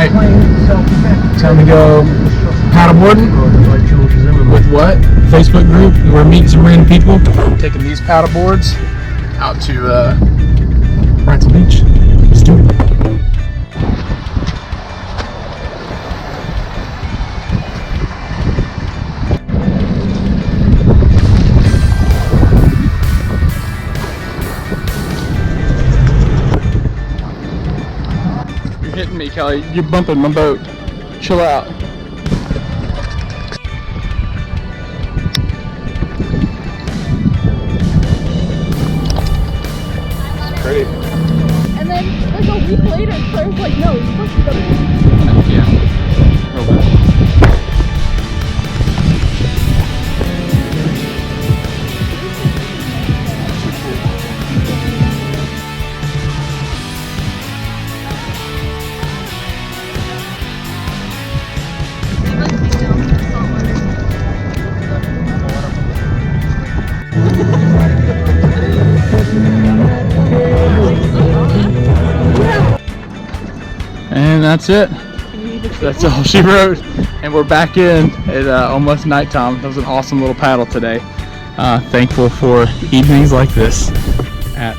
Alright, time to go paddleboarding. With what? Facebook group. We're meeting some random people. Taking these paddle boards out to Brighton Beach. Let's do it. You're hitting me, Kelly. You're bumping my boat. Chill out. Pretty. And then like a week later, Claire's like, no, you're supposed to go to Yeah. Real bad. And that's it. That's all she wrote. And we're back in at almost nighttime. That was an awesome little paddle today. Thankful for evenings like this at